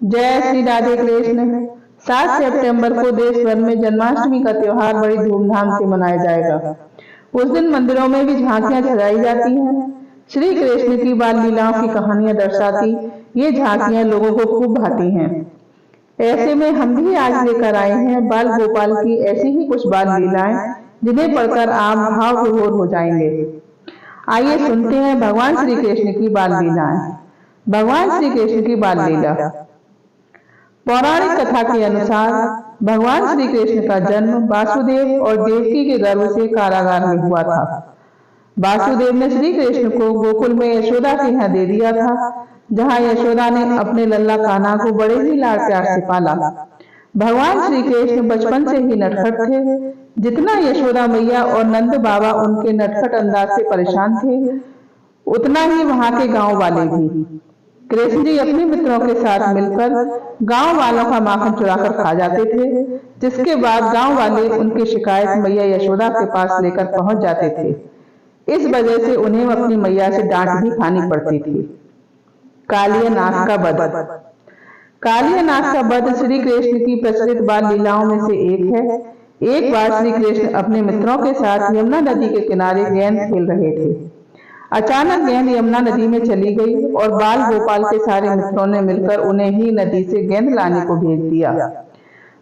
जय श्री राधे कृष्ण। 7 सितंबर को देश भर में जन्माष्टमी का त्योहार बड़ी धूमधाम से मनाया जाएगा। उस दिन मंदिरों में भी झांकियां सजाई जाती हैं। श्री कृष्ण की बाल लीलाओं की कहानियां दर्शाती ये झांकियां लोगों को खूब भाती हैं। ऐसे में हम भी आज लेकर आए हैं बाल गोपाल की ऐसी ही कुछ बाल लीलाएं, जिन्हें पढ़कर आप भाव विभोर हो जाएंगे। आइए सुनते हैं भगवान श्री कृष्ण की बाल लीलाएं। भगवान श्री कृष्ण की बाल लीला। पौराणिक कथा के अनुसार भगवान श्री कृष्ण का जन्म वासुदेव और देवकी के गर्भ से कारागार में हुआ था। वासुदेव ने श्री कृष्ण को गोकुल में यशोदा के यहाँ दे दिया था, जहाँ यशोदा ने अपने लल्ला कान्हा को बड़े ही लाड प्यार से पाला। भगवान श्री कृष्ण बचपन से ही नटखट थे। जितना यशोदा मैया और नंद बाबा उनके नटखट अंदाज से परेशान थे, उतना ही वहाँ के गांव वाले भी। कृष्ण जी अपने मित्रों के साथ मिलकर गांव वालों का माखन चुराकर खा जाते थे, जिसके बाद गांव वाले उनकी शिकायत मैया यशोदा के पास लेकर पहुंच जाते थे। इस वजह से उन्हें अपनी मैया से डांट भी खानी पड़ती थी। कालिया नाग का वध। कालिया नाग का वध श्री कृष्ण की प्रचलित बाल लीलाओं में से एक है। एक बार श्री कृष्ण अपने मित्रों के साथ यमुना नदी के किनारे गेंद खेल रहे थे। अचानक गेंद यमुना नदी में चली गई और बाल गोपाल के सारे मित्रों ने मिलकर उन्हें ही नदी से गेंद लाने को भेज दिया।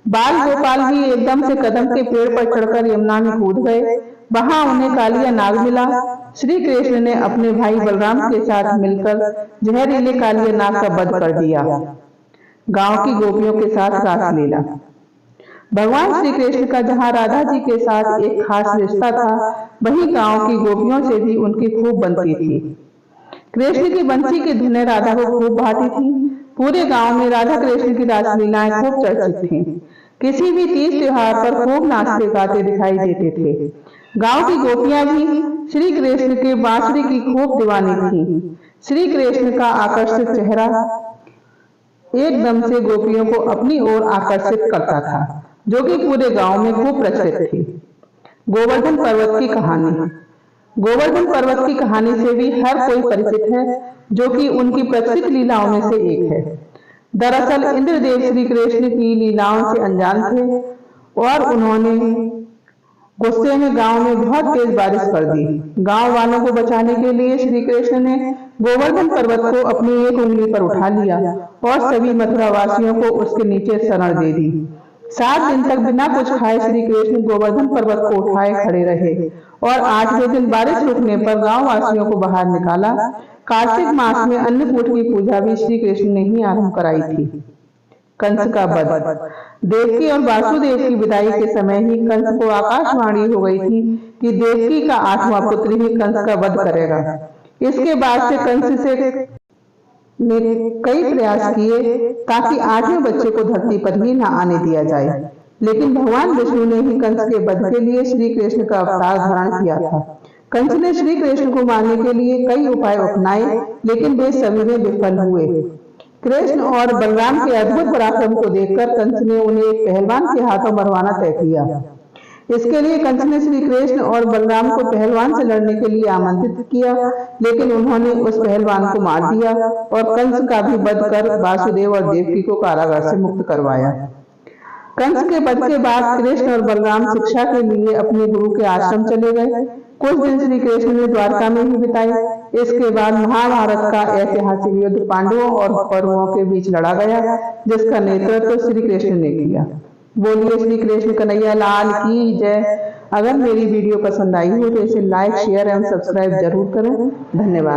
बाल गोपाल भी एकदम से कदम के पेड़ पर चढ़कर यमुना में कूद गए। वहां उन्हें कालिया नाग मिला। श्री कृष्ण ने अपने भाई बलराम के साथ मिलकर जहरीले कालिया नाग का वध कर दिया। गांव की गोपियों के साथ रासलीला। भगवान श्री कृष्ण का जहां राधा जी के साथ एक खास रिश्ता था, वहीं गांव की गोपियों से भी उनकी खूब बनती थी। कृष्ण की बंसी की धुनें राधा को खूब भाती थी। पूरे गांव में राधा कृष्ण की रासलीलाएं खूब चर्चित थीं। किसी भी तीज त्योहार पर खूब नाचते गाते दिखाई देते थे। गांव की गोपियां भी श्री कृष्ण के बांसुरी की खूब दीवानी थीं। श्री कृष्ण का आकर्षित चेहरा एकदम से गोपियों को अपनी ओर आकर्षित करता था, जो कि पूरे गांव में खूब प्रचलित थी। गोवर्धन पर्वत की कहानी। गोवर्धन पर्वत की कहानी से भी हर कोई परिचित है, जो कि उनकी प्रचलित लीलाओं में से एक है। दरअसल इंद्रदेव श्री कृष्ण की लीलाओं से अनजान थे और उन्होंने गुस्से में गांव में बहुत तेज बारिश कर दी। गांव वालों को बचाने के लिए श्री कृष्ण ने गोवर्धन पर्वत को अपनी एक उंगली पर उठा लिया और सभी मथुरा वासियों को उसके नीचे शरण दे दी। 7 दिन तक बिना कुछ खाए श्री कृष्ण गोवर्धन पर्वत को उठाए खड़े रहे और 8वें दिन बारिश रुकने पर गांव वासियों को बाहर निकाला। कार्तिक मास में अन्नकूट की पूजा भी श्री कृष्ण ने ही आरंभ कराई थी। कंस का वध। देवकी और वासुदेव की विदाई के समय ही कंस को आकाशवाणी हो गई थी कि देवकी का 8वां पुत्र ही कंस का वध करेगा। इसके बाद से कंस ने कई प्रयास किए ताकि 8वें बच्चे को धरती पर ही न आने दिया जाए, लेकिन भगवान विष्णु ने ही कंस के वध के लिए श्री कृष्ण का अवतार धारण किया था। कंस ने श्री कृष्ण को मारने के लिए कई उपाय अपनाए, लेकिन वे सभी में विफल हुए। कृष्ण और बलराम के अद्भुत पराक्रम को देखकर कंस ने उन्हें एक पहलवान के हाथों मरवाना तय किया। इसके लिए कंस ने श्री कृष्ण और बलराम को पहलवान से लड़ने के लिए आमंत्रित किया, लेकिन उन्होंने उस पहलवान को मार दिया और कंस का भी वध कर वासुदेव और देवकी को कारागार से मुक्त करवाया। कंस के वध के बाद कृष्ण और बलराम शिक्षा के लिए अपने गुरु के आश्रम चले गए। कुछ दिन श्री कृष्ण ने द्वारका में ही बिताए। इसके बाद महाभारत का ऐतिहासिक युद्ध पांडवों और कौरवों के बीच लड़ा गया, जिसका नेतृत्व श्री कृष्ण ने किया। बोलिए श्री कृष्ण कन्हैया लाल की जय। अगर मेरी वीडियो पसंद आई हो तो इसे लाइक, शेयर एवं सब्सक्राइब जरूर करें। धन्यवाद।